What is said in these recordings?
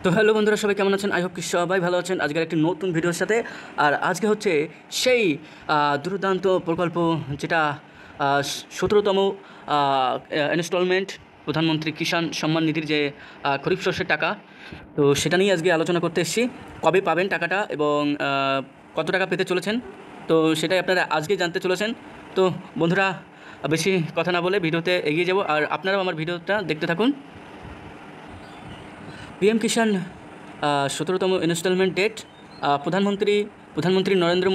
তো হ্যালো বন্ধুরা, সবাই কেমন আছেন? আই হোপ কি সবাই ভালো আছেন। আজকের একটি নতুন ভিডিওর সাথে। আর আজকে হচ্ছে সেই দুর্দান্ত প্রকল্প, যেটা 17তম ইনস্টলমেন্ট প্রধানমন্ত্রী কিষাণ সম্মান নিধির যে খরিফ শস্যের টাকা, তো সেটা নিয়ে আজকে আলোচনা করতে এসেছি। কবে পাবেন টাকাটা এবং কত টাকা পেতে চলেছেন, তো সেটাই আপনারা আজকে জানতে চলেছেন। তো বন্ধুরা, বেশি কথা না বলে ভিডিওতে এগিয়ে যাব, আর আপনারাও আমার ভিডিওটা দেখতে থাকুন। পিএম কিষাণ 17তম ইনস্টলমেন্ট ডেট। প্রধানমন্ত্রী নরেন্দ্র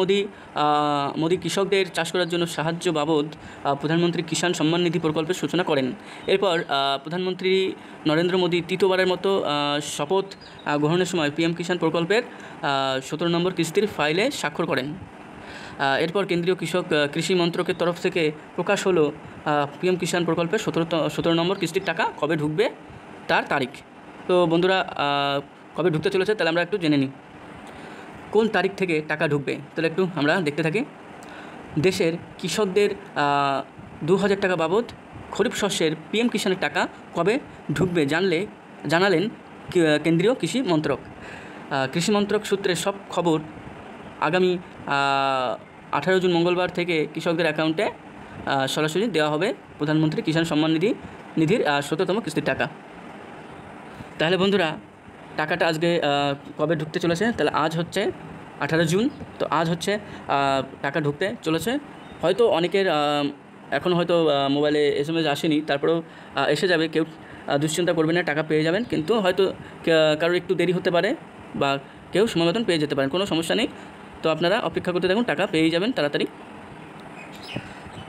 মোদী কৃষকদের চাষ করার জন্য সাহায্য বাবদ প্রধানমন্ত্রী কিষাণ সম্মান নিধি প্রকল্পের সূচনা করেন। এরপর প্রধানমন্ত্রী নরেন্দ্র মোদী তৃতীয়বারের মতো শপথ গ্রহণের সময় পিএম কিষাণ প্রকল্পের 17 নম্বর কিস্তির ফাইলে স্বাক্ষর করেন। এরপর কেন্দ্রীয় কৃষি মন্ত্রকের তরফ থেকে প্রকাশ হলো পিএম কিষাণ প্রকল্পের 17 নম্বর কিস্তির টাকা কবে ঢুকবে তার তারিখ। তো বন্ধুরা, কবে ঢুকতে চলেছে তাহলে আমরা একটু জেনে নিই। কোন তারিখ থেকে টাকা ঢুকবে তাহলে একটু আমরা দেখতে থাকি। দেশের কৃষকদের 2000 টাকা বাবদ খরিফ শস্যের পিএম কিষাণের টাকা কবে ঢুকবে জানালেন কেন্দ্রীয় কৃষি মন্ত্রক। কৃষি মন্ত্রক সূত্রে সব খবর। আগামী 18 জুন মঙ্গলবার থেকে কৃষকদের অ্যাকাউন্টে সরাসরি দেওয়া হবে প্রধানমন্ত্রী কিষাণ সম্মান নিধির 17তম কিস্তির টাকা। তাহলে বন্ধুরা, টাকাটা আজকে কবে ঢুকতে চলেছে? তাহলে আজ হচ্ছে 18 জুন। তো আজ হচ্ছে টাকা ঢুকতে চলেছে। হয়তো অনেকের এখন হয়তো মোবাইলে SMS আসেনি, তারপরেও এসে যাবে। কেউ দুশ্চিন্তা করবেন না, টাকা পেয়ে যাবেন। কিন্তু হয়তো কারোর একটু দেরি হতে পারে, বা কেউ সময় মতন পেয়ে যেতে পারেন, কোনো সমস্যা নেই। তো আপনারা অপেক্ষা করতে থাকুন, টাকা পেয়েই যাবেন তাড়াতাড়ি।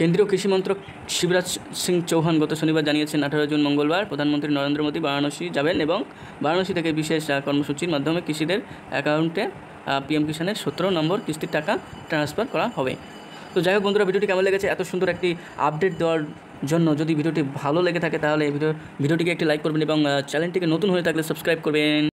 কেন্দ্রীয় কৃষি মন্ত্রক শিবরাজ সিং চৌহান গত শনিবার জানিয়েছেন, 18 জুন মঙ্গলবার প্রধানমন্ত্রী নরেন্দ্র মোদী বারাণসী যাবেন এবং বারাণসী থেকে বিশেষ কর্মসূচির মাধ্যমে কৃষিদের অ্যাকাউন্টে পিএম কিষাণের 17 নম্বর কিস্তির টাকা ট্রান্সফার করা হবে। তো যাই হোক বন্ধুরা, ভিডিওটি কেমন লেগেছে? এত সুন্দর একটি আপডেট দেওয়ার জন্য যদি ভিডিওটি ভালো লেগে থাকে তাহলে ভিডিওটিকে একটি লাইক করবেন এবং চ্যানেলটিকে নতুন হয়ে থাকলে সাবস্ক্রাইব করবেন।